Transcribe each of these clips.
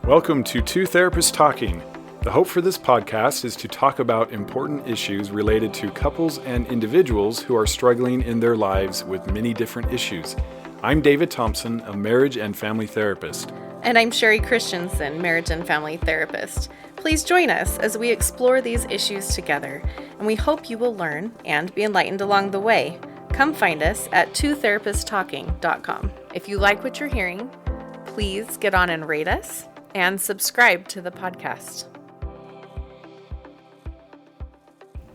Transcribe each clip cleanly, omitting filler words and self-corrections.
Welcome to Two Therapists Talking. The hope for this podcast is to talk about important issues related to couples and individuals who are struggling in their lives with many different issues. I'm David Thompson, a marriage and family therapist. And I'm Sherie Christensen, marriage and family therapist. Please join us as we explore these issues together, and we hope you will learn and be enlightened along the way. Come find us at twotherapisttalking.com. If you like what you're hearing, please get on and rate us and subscribe to the podcast.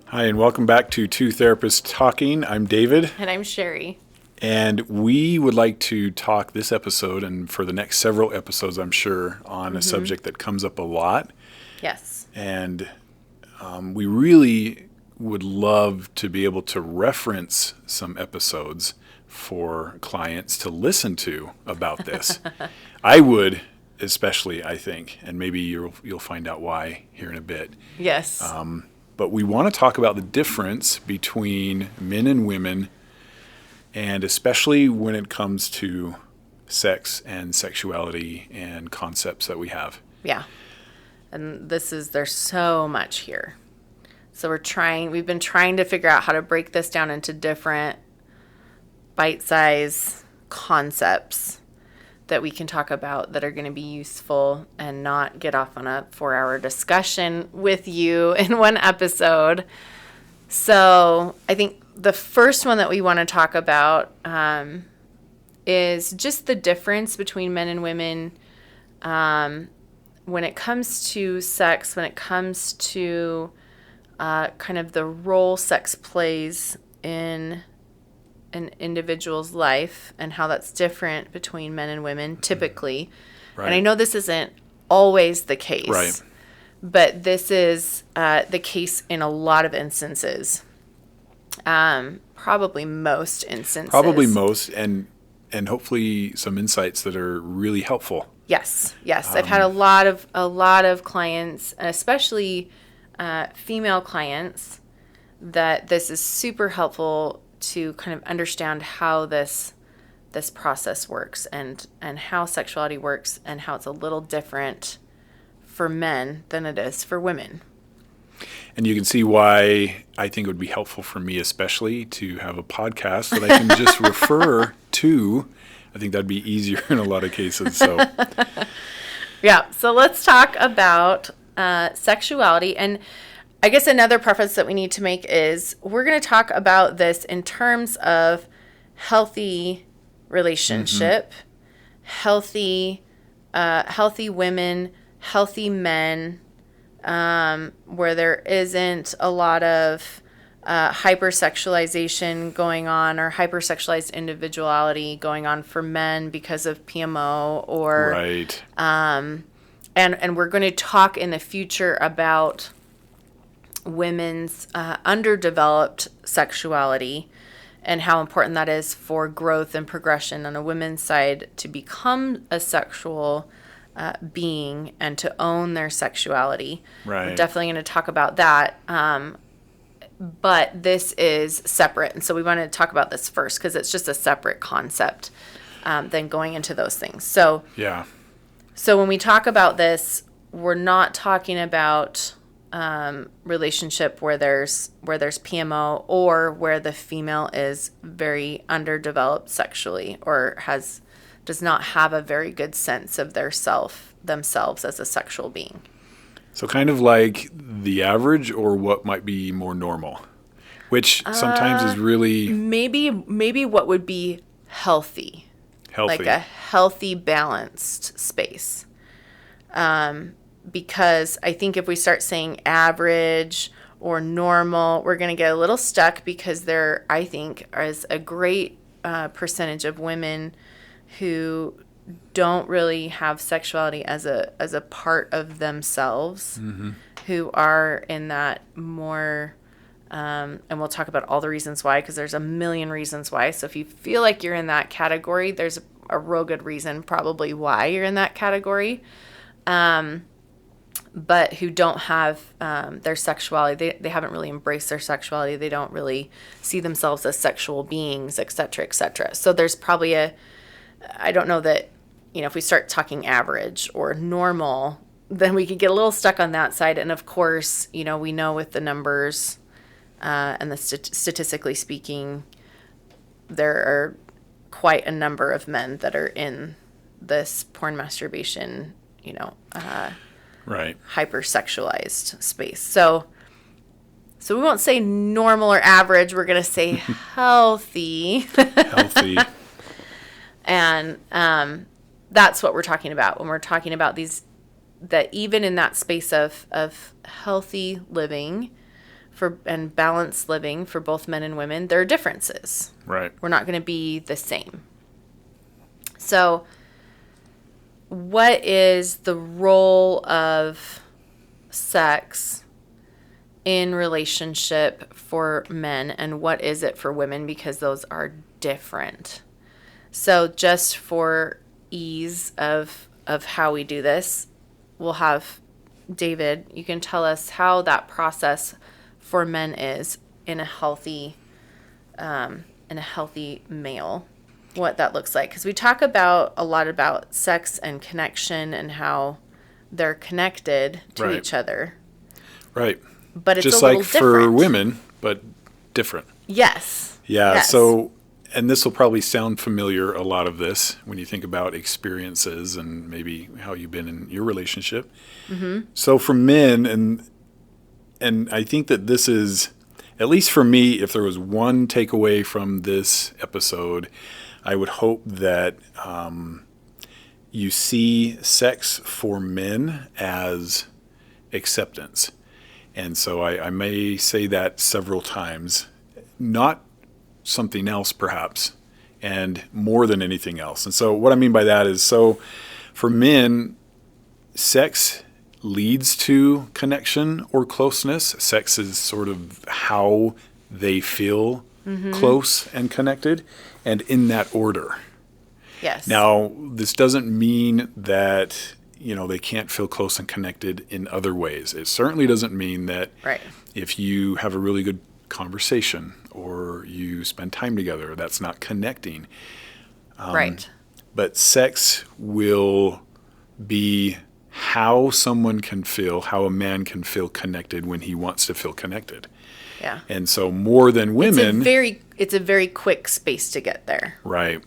Hi, and welcome back to Two Therapists Talking. I'm David. And I'm Sherie. And we would like to talk this episode, and for the next several episodes, I'm sure, on a subject that comes up a lot. Yes. And we really would love to be able to reference some episodes for clients to listen to about this. I would, especially, I think, and maybe you'll find out why here in a bit. Yes. But we want to talk about the difference between men and women, and especially when it comes to sex and sexuality and concepts that we have. Yeah. And there's so much here. So we've been trying to figure out how to break this down into different bite-sized concepts that we can talk about that are going to be useful and not get off on a 4-hour discussion with you in one episode. So I think the first one that we want to talk about is just the difference between men and women when it comes to sex, when it comes to kind of the role sex plays in an individual's life and how that's different between men and women typically. Right. And I know this isn't always the case, right, but this is the case in a lot of instances. Probably most instances. Probably most, and hopefully some insights that are really helpful. Yes. I've had a lot of clients, especially female clients, that this is super helpful to kind of understand how this process works and how sexuality works and how it's a little different for men than it is for women. And you can see why I think it would be helpful for me especially to have a podcast that I can just refer to. I think that'd be easier in a lot of cases. So, yeah. So let's talk about sexuality. And I guess another preface that we need to make is we're going to talk about this in terms of healthy relationship, healthy women, healthy men, where there isn't a lot of hypersexualization going on or hypersexualized individuality going on for men because of PMO or right. And we're going to talk in the future about women's underdeveloped sexuality and how important that is for growth and progression on a women's side to become a sexual being and to own their sexuality. Right. We're definitely going to talk about that. But this is separate. And so we want to talk about this first because it's just a separate concept than going into those things. So, yeah. So when we talk about this, we're not talking about relationship where there's PMO or where the female is very underdeveloped sexually or does not have a very good sense of themselves as a sexual being. So kind of like the average or what might be more normal, which sometimes is really maybe what would be healthy. Like a healthy, balanced space. Because I think if we start saying average or normal, we're going to get a little stuck because there, I think, is a great percentage of women who don't really have sexuality as a part of themselves, who are in that more, and we'll talk about all the reasons why, because there's a million reasons why. So if you feel like you're in that category, there's a real good reason probably why you're in that category. But who don't have their sexuality, they haven't really embraced their sexuality, they don't really see themselves as sexual beings, et cetera, et cetera. So there's probably I don't know that if we start talking average or normal, then we could get a little stuck on that side. And of course, we know with the numbers and the statistically speaking, there are quite a number of men that are in this porn masturbation, right, hypersexualized space. So we won't say normal or average. We're going to say healthy. Healthy. And that's what we're talking about when we're talking about these, that even in that space of healthy living and balanced living for both men and women, there are differences. Right. We're not going to be the same. So what is the role of sex in relationship for men, and what is it for women? Because those are different. So just for ease of how we do this, we'll have David, you can tell us how that process for men is in a healthy male, what that looks like. Because we talk a lot about sex and connection and how they're connected to Right. each other. Right. But it's just a little like different. for women, but different. Yes. Yeah. Yes. So, and this will probably sound familiar, a lot of this, when you think about experiences and maybe how you've been in your relationship. Mm-hmm. So for men, and I think that this is, at least for me, if there was one takeaway from this episode, I would hope that you see sex for men as acceptance. And so I may say that several times, not something else perhaps, and more than anything else. And so what I mean by that is, so for men, sex leads to connection or closeness. Sex is sort of how they feel close and connected, and in that order. Yes. Now, this doesn't mean that, they can't feel close and connected in other ways. It certainly doesn't mean that Right. if you have a really good conversation or you spend time together, that's not connecting. Right. But sex will be how someone can feel, how a man can feel connected when he wants to feel connected. Yeah. And so more than women... It's a very quick space to get there. Right.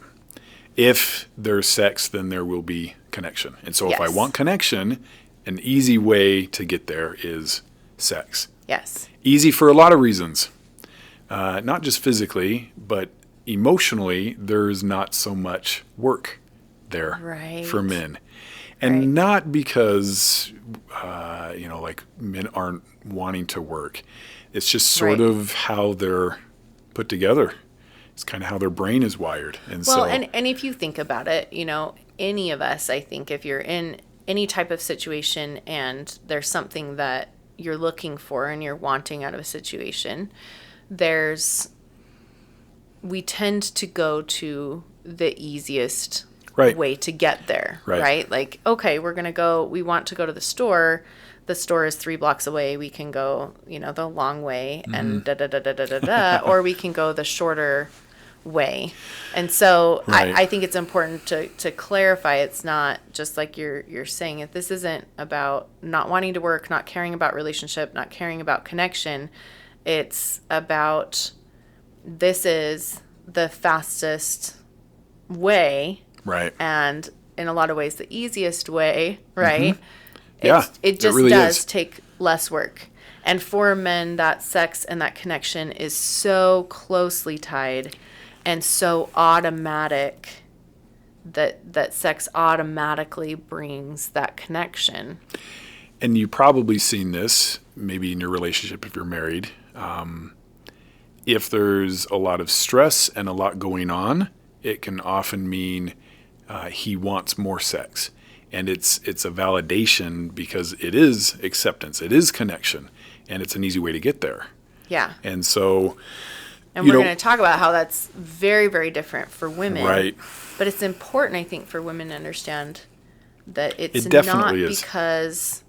If there's sex, then there will be connection. And so if I Yes. want connection, an easy way to get there is sex. Yes. Easy for a lot of reasons. Not just physically, but emotionally, there's not so much work there Right. for men. And Right. not because, like men aren't wanting to work. It's just sort Right. of how they're put together. It's kind of how their brain is wired. And Well, so, and if you think about it, any of us, I think if you're in any type of situation and there's something that you're looking for and you're wanting out of a situation, we tend to go to the easiest Right. way to get there, Right. right? Like, okay, we want to go to the store. The store is 3 blocks away. We can go, the long way and or we can go the shorter way. And so Right. I think it's important to clarify. It's not just like you're saying it. This isn't about not wanting to work, not caring about relationship, not caring about connection. It's about this is the fastest way. right. And in a lot of ways, the easiest way, right? Yeah, It just really does is. take less work. And for men, that sex and that connection is so closely tied and so automatic that sex automatically brings that connection. And you've probably seen this, maybe in your relationship if you're married. If there's a lot of stress and a lot going on, it can often mean he wants more sex. And it's a validation because it is acceptance, it is connection, and it's an easy way to get there. Yeah. And so, And we're going to talk about how that's very, very different for women. Right. But it's important, I think, for women to understand that it's It definitely not is. because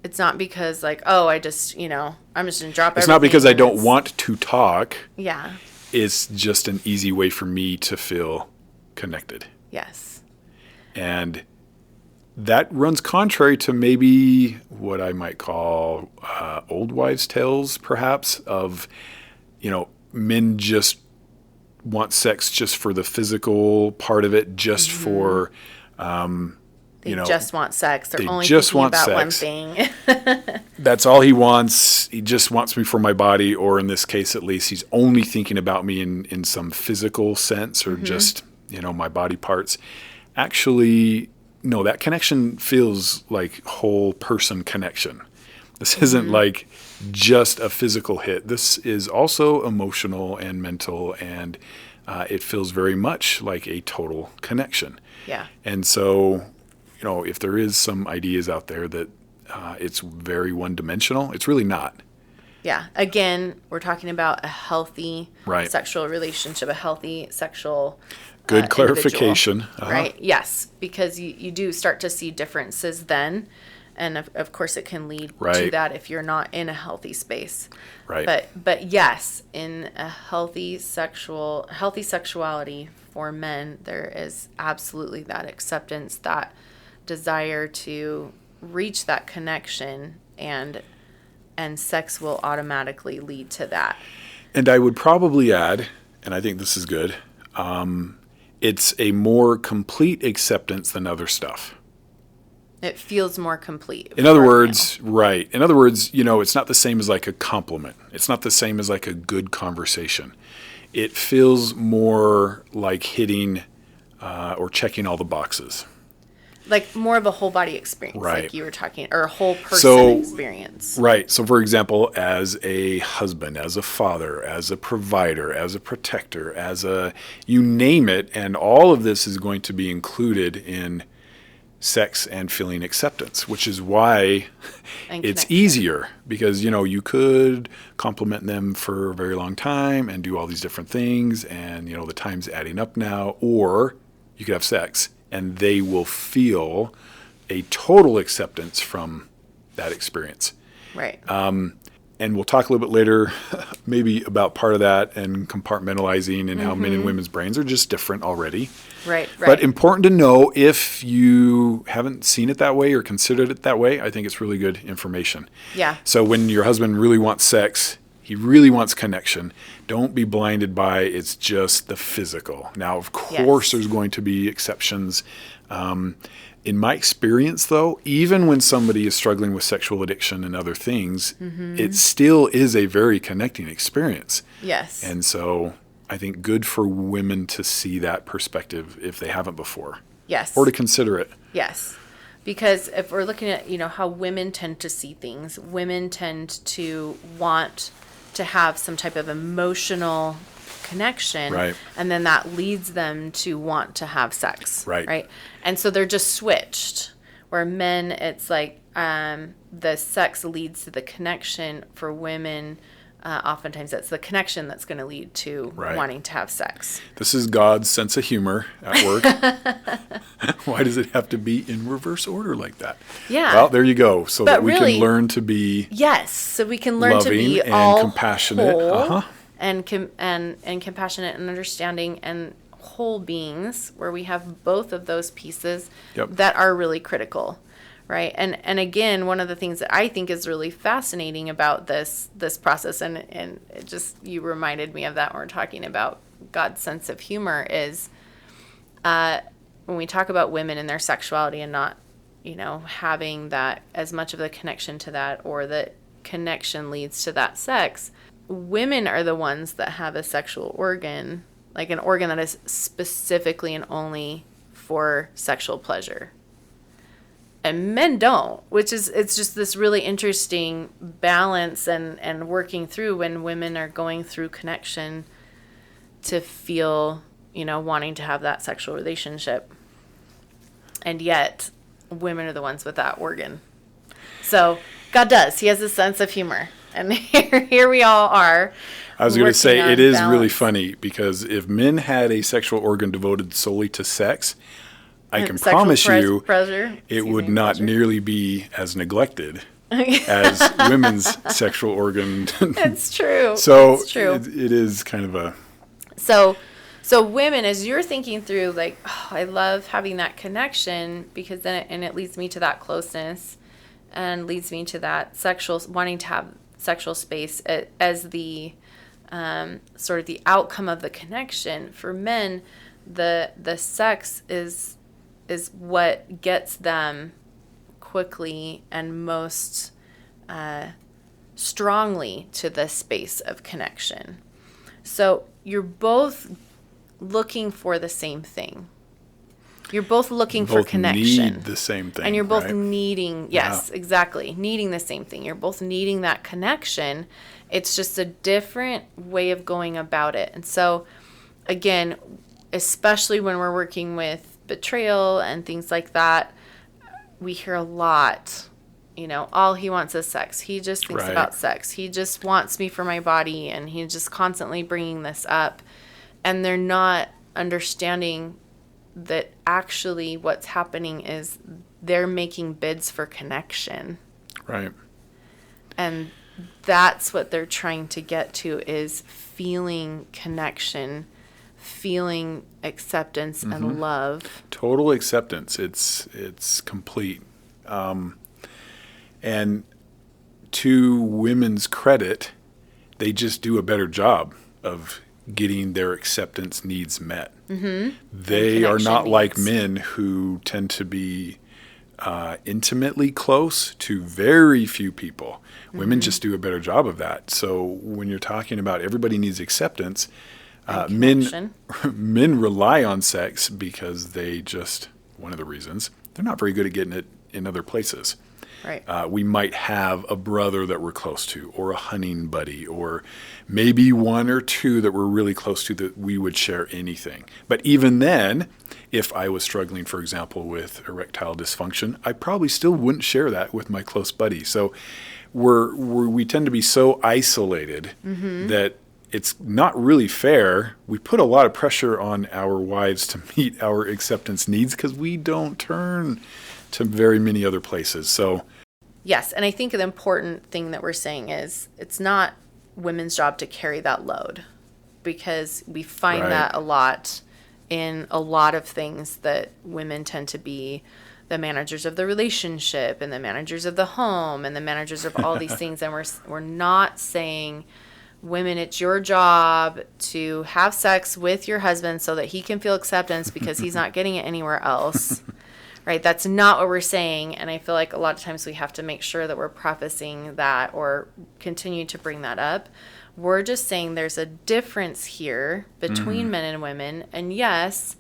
it's not because like, oh, I'm just going to drop it's everything. not because I and don't it's- want to talk. Yeah. It's just an easy way for me to feel connected. Yes. And that runs contrary to maybe what I might call old wives' tales, perhaps, of, men just want sex just for the physical part of it, just for, They just want sex. They're they only just thinking want about one sex. thing. That's all he wants. He just wants me for my body, or in this case, at least, he's only thinking about me in some physical sense, or just, my body parts. Actually, no, that connection feels like whole person connection. This isn't like just a physical hit. This is also emotional and mental, and it feels very much like a total connection. Yeah. And so, if there is some ideas out there that it's very one-dimensional, it's really not. Yeah. Again, we're talking about a healthy Right. sexual relationship, a healthy sexual Good clarification. individual, right? Yes, because you do start to see differences then. And of course, it can lead to Right. that if you're not in a healthy space. Right. But yes, in a healthy sexuality for men, there is absolutely that acceptance, that desire to reach that connection, and sex will automatically lead to that. And I would probably add, and I think this is good, it's a more complete acceptance than other stuff. It feels more complete. In other words, right. In other words, it's not the same as like a compliment. It's not the same as like a good conversation. It feels more like hitting or checking all the boxes. Like more of a whole body experience, Right. like you were talking, or a whole person experience. Right. So, for example, as a husband, as a father, as a provider, as a protector, you name it, and all of this is going to be included in sex and feeling acceptance, which is why it's easier, because you could compliment them for a very long time and do all these different things, and the time's adding up now, or you could have sex and they will feel a total acceptance from that experience. Right. And we'll talk a little bit later maybe about part of that and compartmentalizing and how men and women's brains are just different already. Right. But important to know, if you haven't seen it that way or considered it that way, I think it's really good information. Yeah. So when your husband really wants sex, he really wants connection, don't be blinded by it's just the physical. Now, of course, there's going to be exceptions. In my experience, though, even when somebody is struggling with sexual addiction and other things, it still is a very connecting experience. Yes. And so I think good for women to see that perspective if they haven't before. Yes. Or to consider it. Yes. Because if we're looking at, how women tend to see things, women tend to want to have some type of emotional connection. Right. And then that leads them to want to have sex. Right. And so they're just switched. Where men, it's like the sex leads to the connection. For women, oftentimes that's the connection that's going to lead to wanting to have sex. This is God's sense of humor at work. Why does it have to be in reverse order like that? Yeah. Well, there you go. So But that we really, can learn to be so we can learn to be loving all and compassionate. whole and compassionate and understanding and whole beings, where we have both of those pieces that are really critical. Right. And again, one of the things that I think is really fascinating about this process, and it just, you reminded me of that when we're talking about God's sense of humor, is when we talk about women and their sexuality and not, having that as much of the connection to that, or that connection leads to that sex, women are the ones that have a sexual organ, like an organ that is specifically and only for sexual pleasure. And men don't, it's just this really interesting balance and working through when women are going through connection to feel, wanting to have that sexual relationship. And yet, women are the ones with that organ. So God does. He has a sense of humor. And here we all are. I was going to say, it is balance. really funny, because if men had a sexual organ devoted solely to sex, I can promise you it would not nearly be as neglected as women's sexual organ. It's true. So it's true. It is kind of a... So So women, as you're thinking through, like, oh, I love having that connection because then it leads me to that closeness and leads me to that wanting to have sexual space as the sort of the outcome of the connection. For men, the sex is what gets them quickly and most strongly to the space of connection. So you're both looking for the same thing. You're both looking for connection. Need the same thing. And you're both right? needing, yes, exactly, needing the same thing. You're both needing that connection. It's just a different way of going about it. And so, again, especially when we're working with betrayal and things like that, we hear a lot, all he wants is sex. He just thinks Right. about sex. He just wants me for my body, and he's just constantly bringing this up. And they're not understanding that actually what's happening is they're making bids for connection. Right. And that's what they're trying to get to, is feeling connection, feeling acceptance and love. Total acceptance. It's complete. And to women's credit, they just do a better job of getting their acceptance needs met. Mm-hmm. They are not like men who tend to be intimately close to very few people. Women just do a better job of that. So when you're talking about everybody needs acceptance, men rely on sex because one of the reasons, they're not very good at getting it in other places. Right. We might have a brother that we're close to, or a hunting buddy, or maybe one or two that we're really close to that we would share anything. But even then, if I was struggling, for example, with erectile dysfunction, I probably still wouldn't share that with my close buddy. So we tend to be so isolated that it's not really fair. We put a lot of pressure on our wives to meet our acceptance needs because we don't turn to very many other places. So yes, and I think the important thing that we're saying is it's not women's job to carry that load, because we find that a lot in a lot of things, that women tend to be the managers of the relationship and the managers of the home and the managers of all these things. And we're not saying, women, it's your job to have sex with your husband so that he can feel acceptance because he's not getting it anywhere else. Right? That's not what we're saying. And I feel like a lot of times we have to make sure that we're prefacing that or continue to bring that up. We're just saying there's a difference here between men and women. And yes,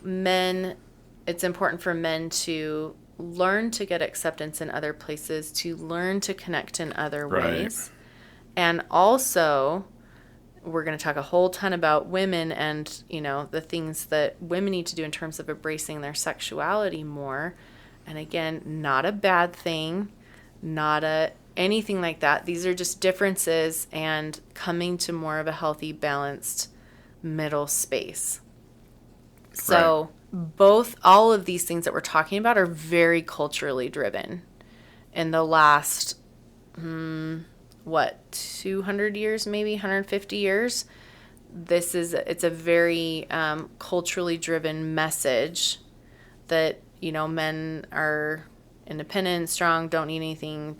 it's important for men to learn to get acceptance in other places, to learn to connect in other ways. And also, we're going to talk a whole ton about women and, the things that women need to do in terms of embracing their sexuality more. And again, not a bad thing, not anything like that. These are just differences and coming to more of a healthy, balanced middle space. So all of these things that we're talking about are very culturally driven. In the last, 200 years, maybe 150 years, it's a very culturally driven message that, men are independent, strong, don't need anything,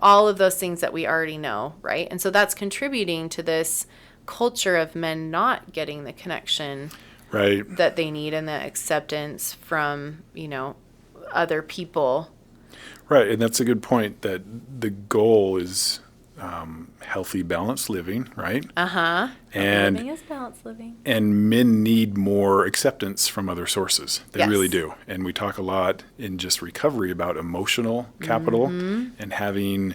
all of those things that we already know, right? And so that's contributing to this culture of men not getting the connection that they need and the acceptance from, other people. Right, and that's a good point, that the goal is healthy, balanced living, right? And living is balanced living. And men need more acceptance from other sources. They really do. And we talk a lot in just recovery about emotional capital and having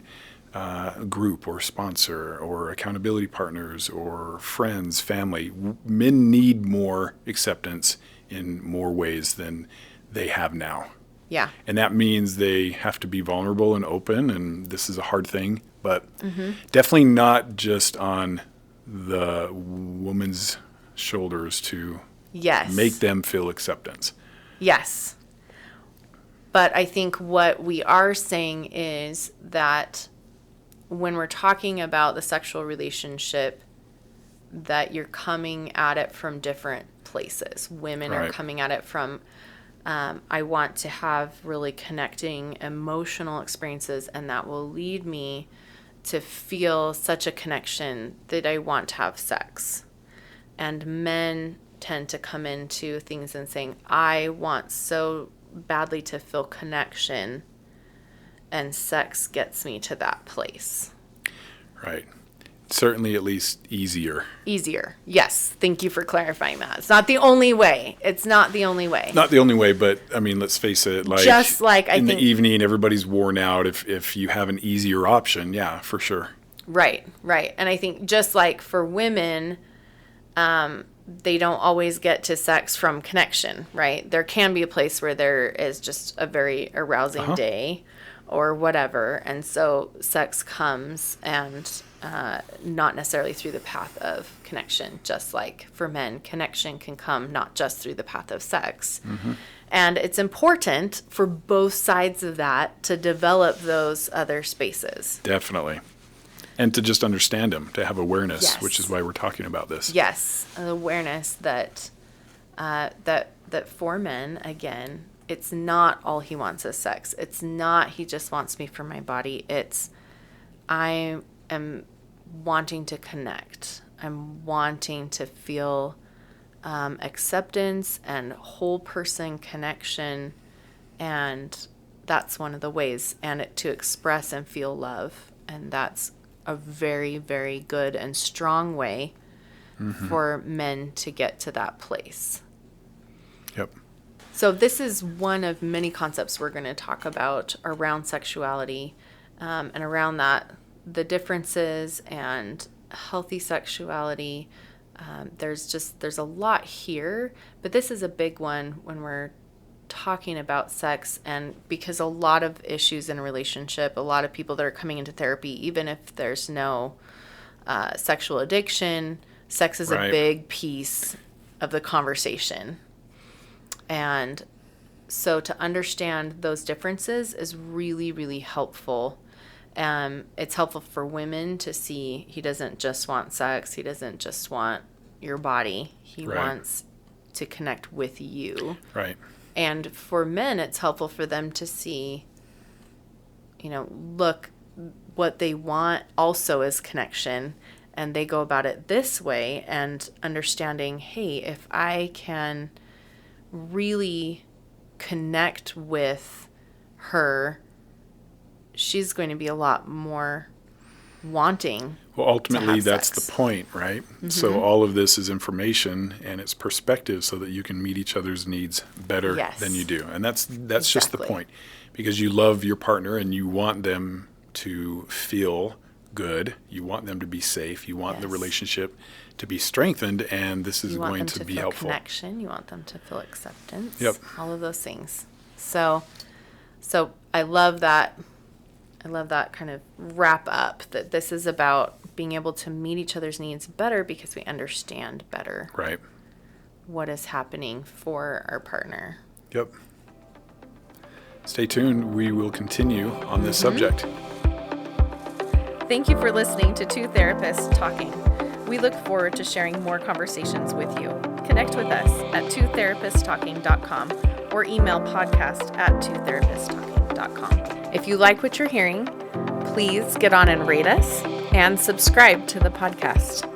a group or sponsor or accountability partners or friends, family. Men need more acceptance in more ways than they have now. Yeah. And that means they have to be vulnerable and open, and this is a hard thing, but definitely not just on the woman's shoulders to make them feel acceptance. Yes. But I think what we are saying is that when we're talking about the sexual relationship, that you're coming at it from different places. Women are Right. coming at it from, I want to have really connecting emotional experiences, and that will lead me to feel such a connection that I want to have sex. And men tend to come into things and saying, I want so badly to feel connection, and sex gets me to that place. Right. Certainly at least easier. Easier. Yes. Thank you for clarifying that. It's not the only way. It's not the only way. Not the only way, but I mean, let's face it, like Just like in the evening, everybody's worn out. If you have an easier option, yeah, for sure. Right, right. And I think just like for women, they don't always get to sex from connection, right? There can be a place where there is just a very arousing day or whatever. And so sex comes, and not necessarily through the path of connection. Just like for men, connection can come not just through the path of sex. And it's important for both sides of that to develop those other spaces. Definitely. And to just understand them, to have awareness, Yes. which is why we're talking about this. Yes, awareness that that for men, again, it's not all he wants is sex. It's not he just wants me for my body. It's I am wanting to connect. I'm wanting to feel acceptance and whole person connection, and that's one of the ways, and to express and feel love, and that's a very, very good and strong way for men to get to that place. Yep. So this is one of many concepts we're going to talk about around sexuality, and around that, the differences and healthy sexuality. There's a lot here, but this is a big one when we're talking about sex, and because a lot of issues in a relationship, a lot of people that are coming into therapy, even if there's no sexual addiction, sex is a big piece of the conversation. And so to understand those differences is really, really helpful. It's helpful for women to see he doesn't just want sex. He doesn't just want your body. He wants to connect with you. Right. And for men, it's helpful for them to see, look, what they want also is connection. And they go about it this way, and understanding, hey, if I can really connect with her, she's going to be a lot more wanting. Well, ultimately, that's sex. the point, right? So all of this is information, and it's perspective so that you can meet each other's needs better than you do. And that's just the point, because you love your partner and you want them to feel good. You want them to be safe. You want the relationship to be strengthened, and this is going to be helpful. Connection. You want them to feel acceptance. Yep. All of those things. So I love that. I love that kind of wrap up, that this is about being able to meet each other's needs better because we understand better what is happening for our partner. Yep. Stay tuned. We will continue on this subject. Thank you for listening to Two Therapists Talking. We look forward to sharing more conversations with you. Connect with us at twotherapisttalking.com or email podcast@twotherapisttalking.com. If you like what you're hearing, please get on and rate us and subscribe to the podcast.